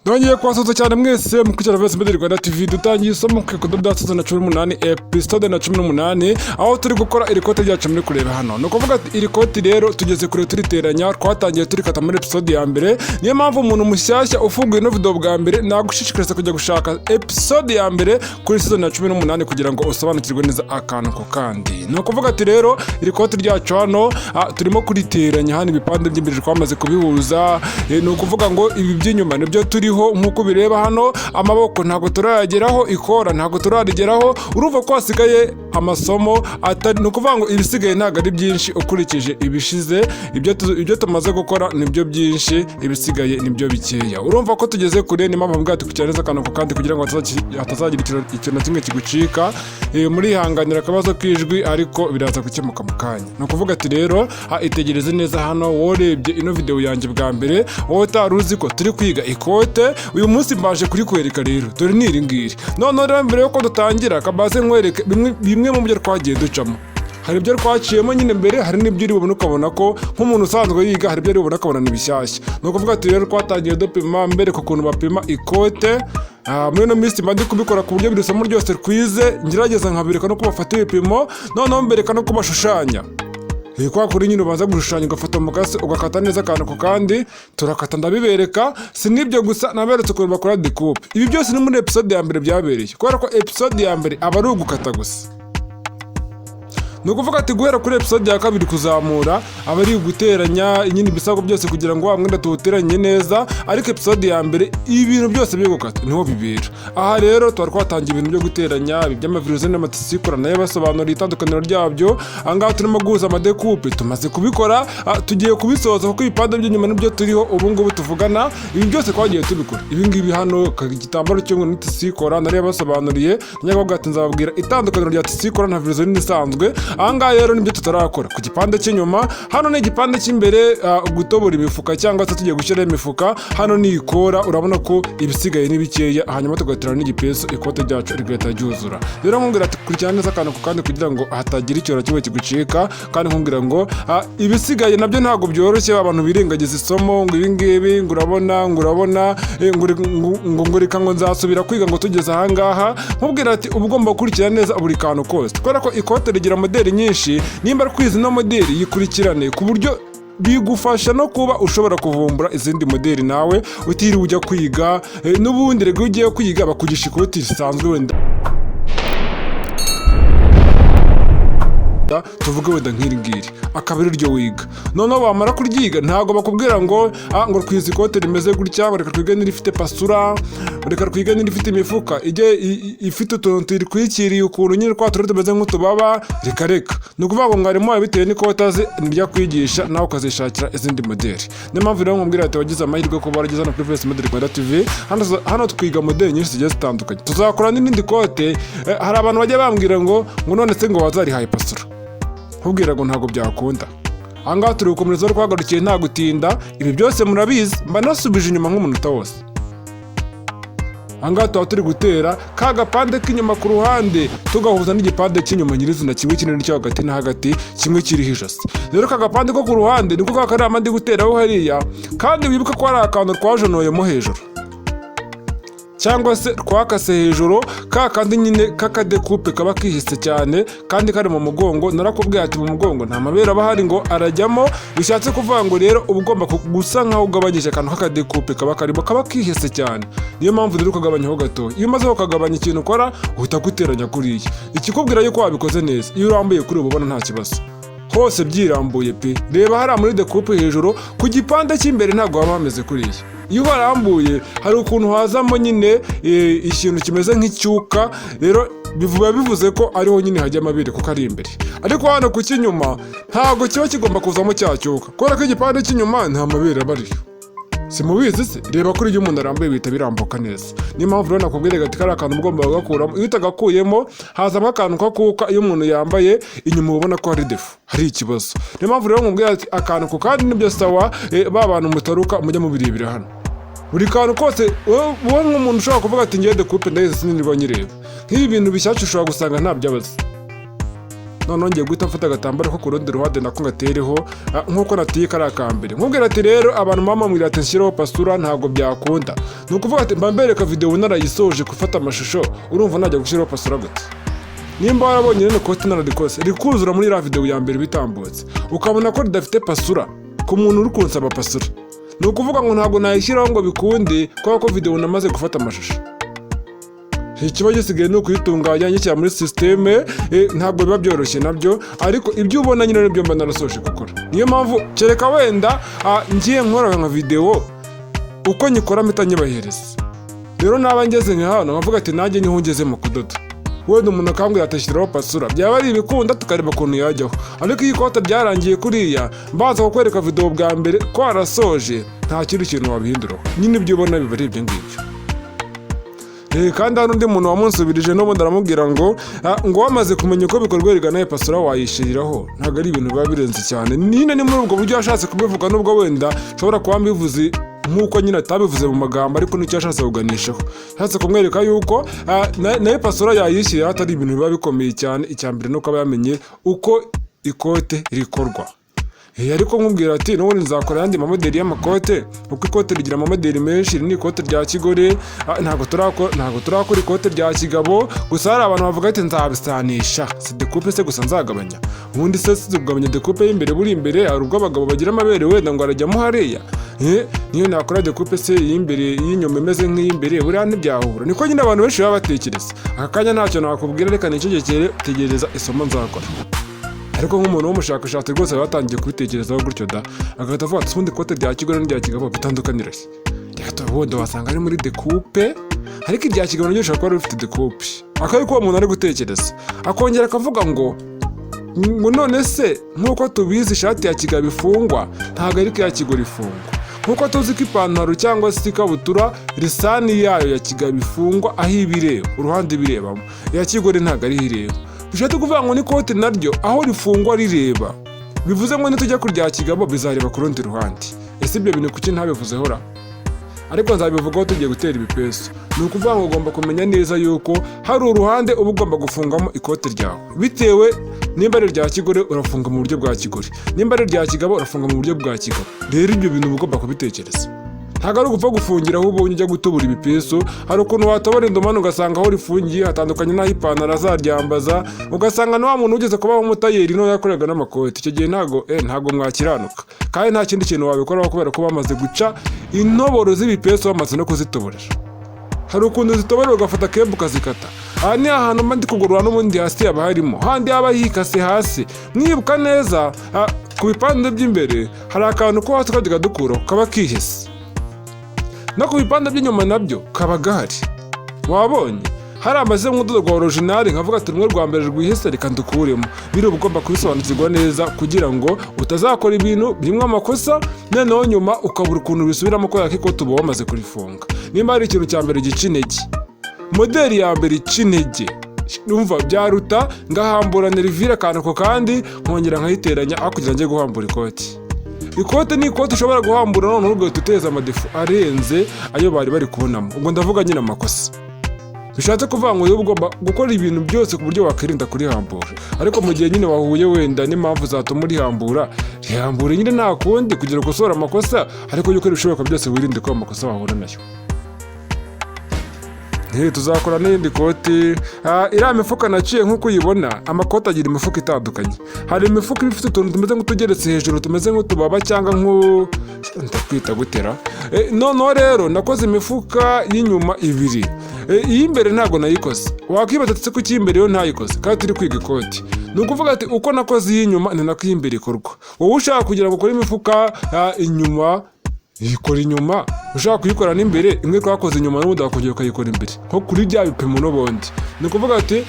Dongeye kwasuza cyane mwese mukurikira Voice Media Rwanda TV dutangiye isomo ku KUDODA S18 Ep18 aho turi gukora iri kote ryacu muri kureba hano. No kuvuga iri kote rero tugeze kure turiteranya twatangiye turikata muri episode ya mbere. Niyo mpamvu umuntu mushyashya ufunguye no video bwa mbere nagushishikariza kujya gushaka episode ya mbere kuri season ya 18 kugira ngo usobanukirwe neza akantu ko kandi. No kuvuga ati rero iri kote ryacu hano turimo kuriteranya hano ibipande by'imbere twamaze kubihuza. No kuvuga ngo ibi by'inyuma nibyo turiho nkuko bireba hano, amaboko ntago turayageraho, ikora ntago turarigeraho. Urumva ko hasigaye amasomo atari no kuvuga ngo ibisigaye ntago ari byinshi ukurikije ibishize. Ibyo tumaze gukora nibyo byinshi, ibisigaye nibyo bikeya. Urumva ko tugeze kure, ni mpamvu mbwa tukucyareza akantu ko kandi kugira ngo hatazagira ikintu kimwe kigucika. Muri hanganira akabazo k'ijwi ariko biraza gukemuka mu kanya. No kuvuga ati rero itegereze neza hano, worebye ino video yanjye bwa mbere wowe utaruzi ko turi kwiga ikote. Uyu munsi mbaje kuri kwereka rero dore ni iringiri. None rero mbere yuko dutangira kabaze nkwereke bimwe mu byo twagiye ducamo. Hari ibyo twaciyemo nyine mbere, hari n'ibyo uri bubone ukabona ko nk'umuntu usanzwe yiga hari ibyo uri bubone ukabona n'ibishyashya. No kuvuga ati rero twatangiye dupima mbere ku kuntu bapima ikote. Muri no minsi ndi kubikora ku buryo buri somo ryose twize ngerageza nkabireka no kubafata ibipimo, noneho mbereka no kubashushanya. Kwa kuri nyine ubanza gushushanya ugafata umukasi ugakata neza akantu ko kandi turakata ndabibereka. Si nibyo gusa naberetse ukuntu bakora decoupe. Ibi byose ni muri episode ya mbere byabereye, kubera ko episode ya mbere aba ari ugukata gusa. No kuvuga ati guhera kuri episode ya kabiri kuzamura aba ari guteranya nyine ibisago byose kugira ngo wa mwenda tuwuteranye neza, ariko episode ya mbere ibintu byose byo gukata niho bibera. Aha rero twatangiye ibintu byo guteranya iby'amaviruze n'amatisikora nayo basobanura itandukaniro ryabyo. Angaho turimo guhuza amadecoupe tumaze kubikora, tugiye kubisoza kuko ibipande by'inyuma nibyo turiho ubu ngubu tuvugana. Ibi byose twagiye tubikora. Ibi ngibi hano igitambaro cyo ngo n'itisikora nari basobanuriye, nyagoga ati nzababwira itandukaniro rya tisikora na viruze n'isanzwe. Anga rero nibyo tutarakora ku gipande cy'inyuma. Hano ni igipande cy'imbere gutobora imifuka cyangwa se tugiye gushyira imifuka. Hano ni ikora, urabona ko ibisigaye n'ibikeya, hanyuma tugaterana n'igipeso ikote ryacu rigahita ryuzura. Rero nkubwira ati kurikirana neza akantu kandi kugira ngo hatagira icyoro kimwe kigucika, kandi nkubwira ngo ibisigaye nabyo ntabwo byoroshye. Abantu birengagiza isomo ngo ibi ngibi ngo urabona ngo reka ngo nzasubira kwiga ngo tugeze aha ngaha. Nkubwira ati uba ugomba gukurikirana neza buri kantu kose, kubera ko ikote rigira modeli nyinshi. Nimba kwiza no modeli yikurikirane ku buryo bigufasha no kuba ushobora kuvumbura izindi modeli nawe utiriwe ujya kwiga. N'ubundi rego ugiye kwiga bakugisha ikoti risanzwe wenda tuvuge wenda nk'iri ngiri akaba ari ryo wiga. Noneho wamara kuryiga ntabwo bakubwira ngo twize ikote rimeze gutya, reka twige n'irifite pasura, reka twige n'irifite imifuka ifite utuntu turikwikiriye ukuntu nyine twa turi tumeze nk'utubaba. Reka ni ukuvuga ngo mwarimu wawe bitewe n'ikote azi niryo kwigisha nawe ukazishakira izindi modeli. Niyo mpamvu rero nkubwira ati wagize amahirwe kuba warageze hano kuri Voice Media Rwanda TV. Hano twiga modeli nyinshi zigiye zitandukanye. Tuzakora n'indi kote. Hari abantu bajya bambwira ngo none se ngo wazarihaye pasura, nkubwira ngo ntabwo byakunda. Ahangaha turi gukomereza twagarukiye nta gutinda. Ibi byose murabizi, mba nasubije inyuma nk'umunota wose. Ahangaha tuba turi gutera ka gapande k'inyuma ku ruhande tugahuza n'igipande cy'inyuma nyirizina, kimwe kinini cyo hagati na hagati, kimwe kiriho ijosi. Rero ka gapande ko ku ruhande niko kakarama ndi guteraho hariya, kandi wibuke ko hari akantu twajonoyemo hejuru cyangwa se twakase hejuru, ka kandi nyine kakadekupe kaba kihise cyane kandi kari mu mugongo. Narakubwiye ati mu mugongo nta mabere aba hari ngo arajyamo. Bishatse kuvuga ngo rero uba ugomba gusa nkaho ugabanyije akantu kakadekupe kaba karimo kaba kihise cyane. Niyo mpamvu rero ukagabanyaho gato. Iyo umaze kugabanya ikintu ukora uhita guteranya kuriya. Ikikubwira yuko wabikoze neza, iyo urambuye kuri ubu ubona nta kibazo, hose byirambuye pe. Reba hariya muri decoupe hejuru ku gipande cy'imbere ntabwo haba hameze kuriya. Iyo warambuye hari ukuntu hazamo nyine ikintu kimeze nk'icyuka. Rero bivuze ko ariho nyine hajya amabere kuko ari imbere, ariko hano ku cy'inyuma ntabwo kiba kigomba kuzamo cya cyuka, kubera ko igipande cy'inyuma nta mabere aba ariyo. Simubizi se? Reba kuri iyo umuntu arambuye bihita birambuka neza. Niyo mpamvu rero nakubwira ati kari akantu ugomba kugakuramo. Iyo utagakuyemo hazamo akantu kakuka. Iyo umuntu yambaye inyuma ubona ko hari defu, hari ikibazo. Niyo mpamvu rero nkubwira ati akantu ko kandi nibyo sawa. Ba bantu mutaruka mujya mubirebera hano buri kantu kose. Wowe nk'umuntu ushobora kuvuga ati ngiye decoupe ndayizi sinirwa nyireba. Nk'ibi bintu bishyashya ushobora gusanga nta byabaza. none ngiye guhita mfata agatambaro ko ku rundi ruhande nako ngatereho nk'uko natiye kari akambere. Nkubwira ati rero abantu mama mwira ati nshyiraho pasura ntabwo byakunda. Ni ukuvuga ati mba mbereka video narayisoje gufata amashusho, urumva najya gushyiraho pasura gute? Nimba warabonye rero kote nararikose rikuzura muri ya video ya mbere bitambutse, ukabona ko ridafite pasura ku muntu uri kunsaba pasura, ni ukuvuga ngo ntabwo nayishyiraho ngo bikunde kubera ko video namaze gufata amashusho. Ikiba gisigaye ni ukuyitunganya nyishyira muri systeme, ntabwo biba byoroshye nabyo, ariko ibyo ubona nyine nibyo mba narasoje gukora. Niyo mpamvu kereka wenda ngiye nkora nka video uko nyikora mpita nyibahereza. Rero naba ngeze nka hano nkavuga ati nanjye niho ngeze mu kudoda, wenda umuntu akambwira atashyiraho pasura, byaba ari ibikunda tukareba ukuntu yajyaho. Ariko iyi kote byarangiye kuriya mbaza kukwereka video bwa mbere ko arasoje, nta kindi kintu wabihinduraho, nyine ibyo ubona biba ari ibyo ngibyo. Kandi hano undi muntu wamunsubirije n'ubundi aramubwira ngo wamaze kumenya uko bikorwa rigana pasura wayishiriraho, ntabwo ari ibintu biba birenze cyane. Nyine ni muri ubwo buryo yashatse kubivuga, nubwo wenda nshobora kuba mbivuze nk'uko nyine atabivuze mu magambo, ariko nicyo yashatse kuganishaho. Yashatse kumwereka yuko nayo pasura yayishyira atari ibintu biba bikomeye cyane. Icya mbere ni uko aba yamenye uko ikote rikorwa. Ariko nkubwira ati n'ubundi nzakora yandi mamodeli y'amakote, uko ikote rigira amamodeli menshi. Iri ni ikote rya cyigore, ntabwo turakora ikote rya kigabo. Gusa hari abantu bavuga ati nzabisanisha, si decoupe se gusa nzagabanya. Ubundi se kugabanya decoupe y'imbere buri imbere, hari ubwo abagabo bagira amabere wenda ngo arajyamo hariya. Niyo nakora decoupe se y'imbere y'inyuma imeze nk'iy'imbere, buriya ntibyahura. Niko nyine abantu benshi baba batekereza. Aka kanya ntacyo nakubwira, reka nicegekere tegereza isomo nzakora. Ariko nk'umuntu w'umushakashatsi rwose batangiye kubitekerezaho gutyo da, agahita avuga ati ubundi ikote rya kigore n'irya kigabo bitandukanira se. Wenda wasanga ari muri decoupe, ariko irya kigabo naryo rishobora kuba rifite decoupe. Akari ko umuntu ari gutekereza akongera akavuga ngo none se nk'uko tubizi ishati ya kigabo ifungwa, ntabwo ariko iya kigore ifungwa. Nk'uko tuzi ko ipantaro cyangwa se ikabutura lisani yayo ya kigabo ifungwa aho ibireba, uruhande ibirebamo, iya kigore ntabwo ari ireba. Bishatse kuvuga ngo n'ikote naryo aho rifungwa rireba, bivuze ngo nitujya kurya kigabo bizareba ku rundi ruhande. Ese ibyo bintu kuki ntabivuzeho ra? Ariko nzabivugaho tugiye gutera ibipeso. Ni ukuvuga ngo ugomba kumenya neza yuko hari uruhande uba ugomba gufungamo ikote ryawe, bitewe nimba ari irya kigore urafunga mu buryo bwa kigore, nimba ari irya kigabo urafunga mu buryo bwa kigabo. Rero ibyo bintu uba ugomba kubitekereza. Ntabwo ari ugupfa gufungira aho ubonye ujya gutubura ibipeso. Hari ukuntu watobora indomano ugasanga aho rifungiye hatandukanye n'aho ipantaro azaryambaza, ugasanga na wa muntu ugeze kubaho umutayeri no yakoreraga n'amakoti. Icyo gihe ntabwo mwakiranuka, kandi nta kindi kintu wabikoraho kubera ko bamaze guca intoboro z'ibipeso, bamaze no kuzitoborera. Hari ukuntu zitobora ugafata kembu ukazikata. Aha ni ahantu mba ndi kugorora n'ubundi hasi haba harimo, handi haba hikase hasi. Mwibuka neza ku bipande by'imbere hari akantu ko hasi kajyaga dukuraho kaba kihese, no ku bipande by'inyuma nabyo kaba gahari. Wabonye hari ameze nk'udodo rwa original, nkavuga ati rumwe rwa mbere rwihese reka ndukuremo. Biri ugomba kubisobanukirwa neza kugira ngo utazakora ibintu birimo amakosa, noneho nyuma ukabura ukuntu bisubiramo kubera ko ikote uba wamaze kurifunga. Nimba hari ikintu cya mbere gica intege, modeli ya mbere ica intege, numva byaruta ngahambura nerivire akantu ko kandi nkongera nkayiteranya aho kugira njye guhambura ikoti. Ikote ni ikote ushobora guhambura none ugahita uteza amadefu arenze ayo bari kubonamo. Ubwo ndavuga nyine amakosa. Bishatse kuvuga ngo ugomba gukora ibintu byose ku buryo wakirinda kurihambura. Ariko mu gihe nyine wahuye wenda n'impamvu zatuma urihambura, rihambure nyine nta kundi kugira ngo ukosore amakosa, ariko yuko ibishoboka byose wirinde ko amakosa wahura nayo. Tuzakora n'indi koti. Iriya mifuka naciye nk'uko uyibona, amakoti agira imifuka itandukanye. Hari imifuka iba ifite utuntu tumeze nk'utugeretse hejuru, tumeze nk'utubaba cyangwa ndakwita gutera. Noneho rero nakoze imifuka y'inyuma ibiri. Iy'imbere ntabwo nayikoze. Wakwibaza ati ko iy'imbere yo ntayikoze kandi turi kwiga ikoti. Ni ukuvuga ati uko nakoze iy'inyuma ni nako iy'imbere ikorwa. Wowe ushaka kugira ngo ukore imifuka inyuma, ikora inyuma. Ushaka kuyikora n'imbere, imwe twakoze inyuma n'ubundi wakongera ukayikora imbere, nko kuri bya bipimo n'ubundi. Ni ukuvuga ati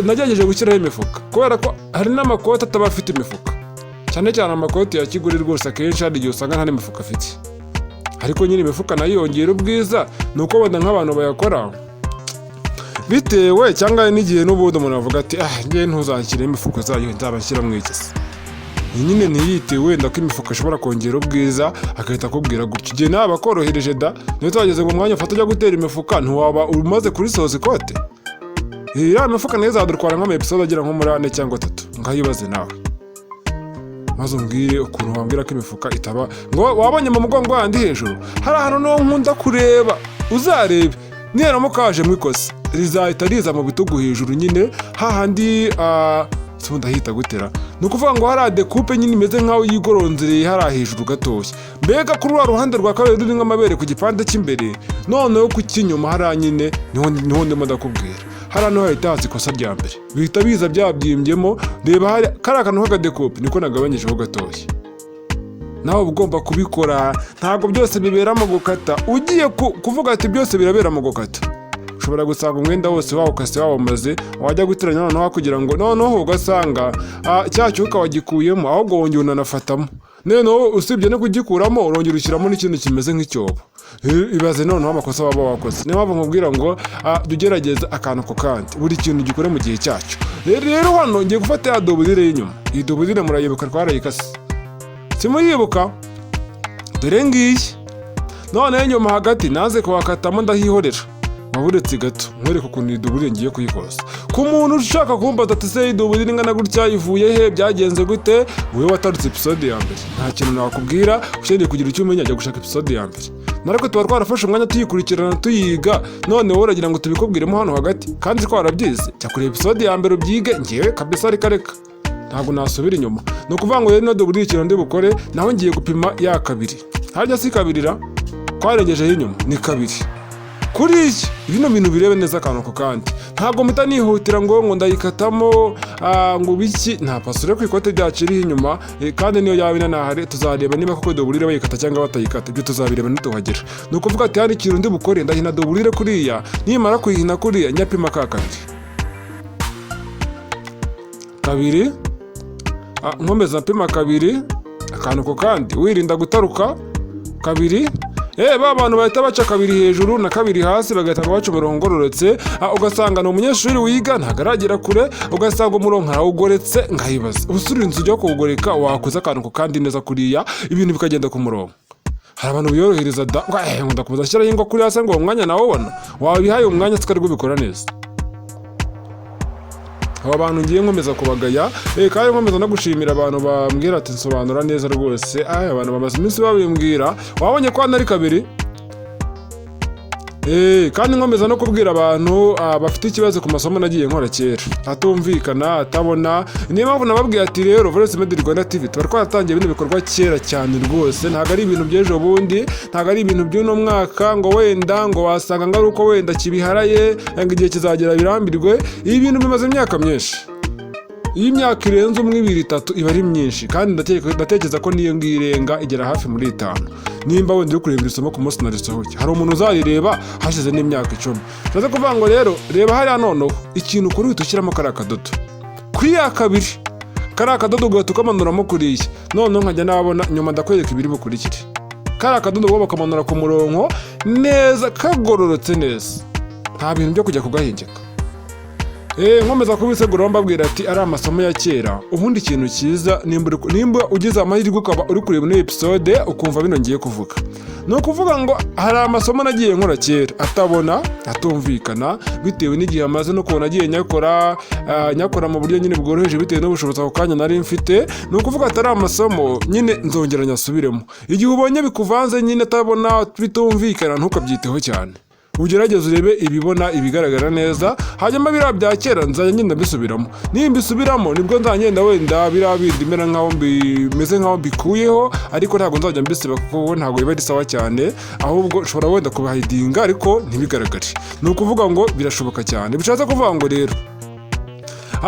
nagerageje gushyiraho imifuka kubera ko hari n'amakoti ataba afite imifuka, cyane cyane amakoti ya kigore rwose akenshi hari igihe usanga nta n'imifuka afite. Ariko nyine imifuka nayo yongera ubwiza, ni uko wenda nk'abantu bayakora bitewe cyangwa n'igihe n'ubundi umuntu avuga ati njye ntuzashyire imifuka zayo, nzabashyira mu ikesi. Nyine ntiyite wenda ko imifuka ishobora kongera ubwiza, agahita akubwira gutyo. Igihe nawe bakorohereje da, niyo twageze ngo umwanya ufata ujya gutera imifuka, ntiwaba umaze kurisoza ikote. Ya mifuka nayo izadutwara nk'ama episode agera nko muri 4 cyangwa 3. ngayibaze nawe maze umbwire ukuntu wambwira ko imifuka itaba ngo wabonye mu mugongo handi hejuru hari ahantu no nkunda kureba uzarebe niramuka kaje mu ikosa rizahita riza mu bitugu hejuru nyine hahandi ndahita gutera ni ukuvuga ngo hari dekupe nyine imeze nk'aho yigoronzereye hari hejuru gatoshye mbega kuri wa ruhande rwa kabiri ruri nk'amabere ku gipande cy'imbere noneho ku cy'inyuma hari nyine niho ndimo ndakubwira hari hano hahita haza ikosa rya mbere bihita biza byabyimbyeho reba hari kari akantu k'akadekupe niko nagabanyijeho gatoshye nawe uba ugomba kubikora ntabwo byose bibera mu gukata ugiye kuvuga ati byose birabera mu gukata ushobora gusanga umwenda wose wawukase wawumaze wajya guteranya noneho kugira ngo noneho ugasanga cya cyuka wagikuyemo ahubwo wongera unanafatamo noneho usibye no kugikuramo urongera ushyiramo n'ikintu kimeze nk'icyobo ibaze noneho amakosa waba wakoze niyo mpamvu nkubwira ngo jya ugerageza akantu ku kandi buri kintu gikore mu gihe cyacyo rero hano ngiye gufata ya dobudire y'inyuma iyi dobudire murayibuka twarayikase simuyibuka dore ngiyi noneho inyuma hagati naze kuhakatamo ndahihorera waburetse gato nkwereka ukuntu iyi dobudire ngiye kuyikoza ku muntu ushaka kumbaza ati se iyi dobudire ingana gutya ivuye he byagenze gute wowe watarutse episode ya mbere nta kintu nakubwira ukeneye kugira icyo umenya ajya gushaka episode ya mbere nariko tuba twarafashe umwanya tuyikurikirana tuyiga none wowe uragira ngo tubikubwiremo hano hagati kandi twarabyize jya kuri episode ya mbere ubyige ngewe kabisa reka ntabwo nasubira inyuma ni ukuvuga ngo rero ino dobudire ikintu ndi bukore naho ngiye gupima ya kabiri harya si kabirira twarengejeho inyuma ni kabiri kuri iki bino bintu birebe neza akantu ku kandi ntabwo mpita nihutira ngo ndayikatamo ngo biki nta pasure ku ikote ryacu iriho inyuma kandi niyo yaba inanahari tuzareba niba koko dobudire bayikata cyangwa batayikata ibyo tuzabireba nituhagera ni ukuvuga ati hari ikintu ndi bukore ndahina dobudire kuriya nimara kuyihina kuriya nyapima ka kabiri nkomeza mpima kabiri akantu ku kandi wirinda gutaruka kabiri ba bantu bahita baca kabiri hejuru na kabiri hasi bagahita baca umurongo ugororotse ugasanga ni umunyeshuri wiga ntabwo aragera kure ugasanga umurongo arawugoretse ngayibaza ubusura inzu ujya kuwugoreka wakoze akantu ku kandi neza kuriya ibintu bikagenda ku murongo hari abantu biyorohereza ngo ndakomeza ashyiraho ingwa kuri hasi ngo uwo mwanya nawe ubona wabihaye umwanya tukari kubikora neza aba bantu ngiye nkomeza kubagaya kandi nkomeza no gushimira abantu bambwira ati nsobanura neza rwose abantu bamaze iminsi babimbwira wabonye ko hano ari kabiri kandi nkomeza no kubwira abantu bafite ikibazo ku masomo nagiye nkora kera atumvikana atabona niyo mpamvu nababwiye ati rero Voice Media Rwanda TV tuba twaratangiye bino bikorwa kera cyane rwose ntabwo ari ibintu by'ejo bundi ntabwo ari ibintu by'uno mwaka ngo wenda ngo wasanga ngo ari uko wenda kibiharaye ngo igihe kizagera birambirwe ibi bintu bimaze imyaka myinshi iyi myaka irenze 1, 2, 3 iba ari myinshi kandi ndatekereza ko niyo ngirenga igera hafi muri 5 nimba wenda uri kureba isomo ku munsi narisohoke hari umuntu uzayireba hashize n'imyaka 10 ndaza kuvuga ngo rero reba hariya noneho ikintu kuri uhita ushyiramo kariya kadodo kuri ya kabiri kariya kadodo ugahita ukamanuramo kuriya noneho nkajya nabona nyuma ndakwereka ibiri bukurikire kariya kadodo ugomba kumanura ku murongo neza kagororotse neza nta bintu byo kujya kugahingika nkomeza kubisegura mbabwira ati ari amasomo ya kera ubundi ikintu cyiza nimba ugize amahirwe ukaba uri kureba ino episode ukumva bino ngiye kuvuga ni ukuvuga ngo hari amasomo nagiye nkora kera atabona atumvikana bitewe n'igihe amaze no kubona agiye nyakora mu buryo nyine bworoheje bitewe n'ubushobozi ako kanya nari mfite ni ukuvuga atari amasomo nyine nzongera nyasubiremo igihe ubonye bikuvanze nyine atabona bitumvikana ntukabyiteho cyane ugerageze urebe ibibona ibigaragara neza hanyuma biriya bya kera nzajya ngenda mbisubiramo nimbisubiramo nibwo nzagenda wenda biriya bindi mera nkaho bimeze nkaho mbikuyeho ariko ntabwo nzajya mbisiba kuko ntabwo biba ari sawa cyane ahubwo ushobora wenda kubahidinga ariko ntibigaragare ni ukuvuga ngo birashoboka cyane bishatse kuvuga ngo rero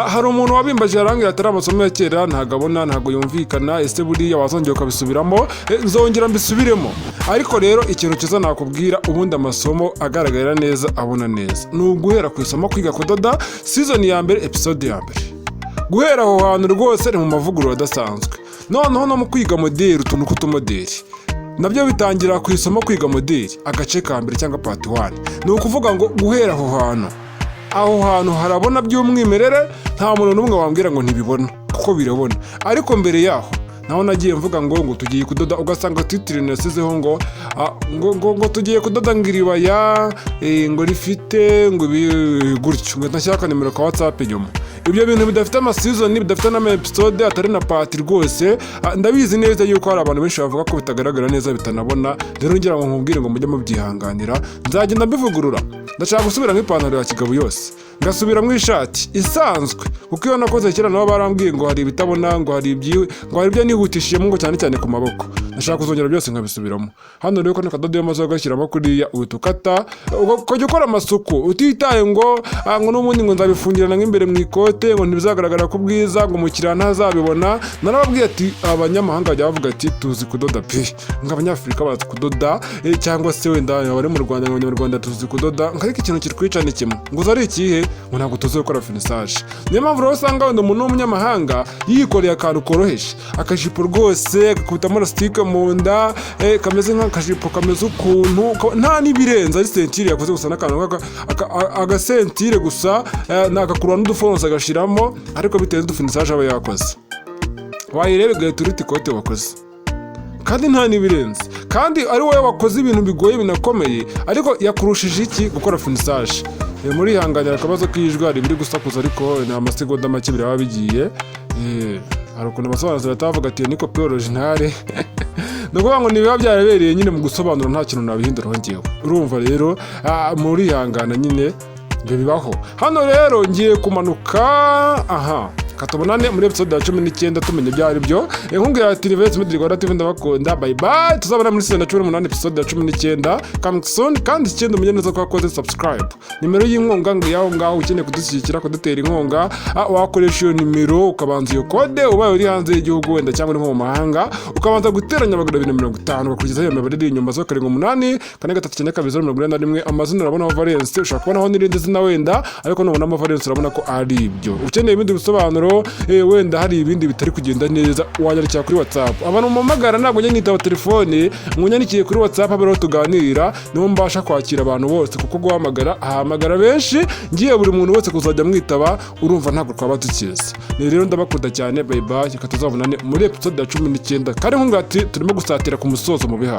hari umuntu wabimbaje yarangira atari amasomo ya kera ntabwo abona ntabwo yumvikana ese buriya wazongera ukabisubiramo nzongera mbisubiremo ariko rero ikintu cyiza nakubwira ubundi amasomo agaragara neza abona neza ni uguhera ku isomo kwiga kudoda season ya mbere episode ya mbere guhera aho hantu rwose ni mu mavugurura adasanzwe noneho no mu kwiga modeli utuntu tw'utumodeli nabyo bitangira ku isomo kwiga modeli agace ka mbere cyangwa part 1 ni ukuvuga ngo guhera aho hantu harabona by'umwimerere nta muntu n'umwe wambwira ngo ntibibona kuko birabona ariko mbere yaho naho nagiye mvuga ngo tugiye kudoda ugasanga titire nasizeho ngo tugiye kudoda ngiribaya ngo rifite ngo gutyo ngo nashyaka nimero ka WhatsApp inyuma. Ibyo bintu bidafite amasizoni bidafite n'ama episode atari na party rwose ndabizi neza yuko hari abantu benshi bavuga ko bitagaragara neza bitanabona, rero ngira ngo nkubwire ngo mujye mubyihanganira, nzagenda mbivugurura. Ndashaka gusubira nk'ipantaro ya kigabo yose ngasubira mu ishati isanzwe kuko iyo nakoze kera nabo barambwiye ngo hari ibitabona ngo hari ibyo nihutishije ngo cyane cyane ku maboko. Ndashaka kuzongera byose nkabisubiramo. Hano rero ko nakadodo yamaze agashyiramo kuriya utukata ukajya ukora amasuku utitaye ngo n'ubundi ngo nzabifungirana nk'imbere mu ikote ngo ntibizagaragara ko bwiza ngo umukiriya ntazabibona. Narababwiye ati abanyamahanga bajya bavuga ati tuzi kudoda pe, nk'abanyafurika bazi kudoda cyangwa se wenda abari mu Rwanda n'abanyarwanda tuzi kudoda, ariko ikintu kitwica ni kimwe ngo ari ikihe ngo ntabwo tuzi gukora finissage. Niyo mpamvu rero usanga wenda umuntu w'umunyamahanga yikoreye akantu koroheje akajipo rwose gakubitamo elastique mu nda kameze nk'akajipo kameze ukuntu nta n'ibirenze ari sentire yakoze gusa n'akantu agasentire gusa nakakurura n'udufonse agashiramo, ariko bitewe n'udufinissage aba yakoze wayirebe ugahita urita ikote wakoze kandi nta n'ibirenze, kandi ari wowe wakoze ibintu bigoye binakomeye ariko yakurushije iki gukora finissage. Muri hanganira akabazo k'ijwi hari biri gusakuza ariko ni amasegonda make biraba bigiye. Hari ukuntu abasobanuzi batavuga ati niko pe originale nukuvuga ngo nibiba byarabereye nyine mu gusobanura nta kintu nabihinduraho ngewe. Urumva rero muri hangana nyine ibyo bibaho. Hano rero ngiye kumanuka katubonane muri episode ya 19 tumenye byari byo. Nkubwira ati Rivets Media Rwanda TV ndabakunda, bye bye. Tuzabona muri season ya 18 episode ya 19 coming soon, kandi ikindi umenye neza ko wakoze subscribe. Nimero y'inkunga ngo yaho ngaho ukeneye kudushyigikira kudutera inkunga wakoresha iyo nimero ukabanza iyo kode ubaye uri hanze y'igihugu wenda cyangwa uri mu mahanga ukabanza guteranya abagura 250 ukurikiza iyo mibare iri inyuma zo 78 439 amazina urabona Valence, ushaka kubonaho n'irindi zina wenda ariko nubona Valence urabona ko ari ibyo. Ukeneye ibindi bisobanuro wenda hari ibindi bitari kugenda neza wanyandikira kuri WhatsApp. Abantu mumagara ntabwo njye nitaba telefone, munyandikiye kuri WhatsApp abero tuganira, niho mbasha kwakira abantu bose kuko guhamagara ahamagara benshi, ngiye buri muntu wese kuzajya mwitaba urumva ntabwo twaba tukizi. Ni rero ndabakunda cyane, bye bye, katuzabonane muri episode ya 19 kandi nkungati turimo gusatira ku musozo mu bihaha.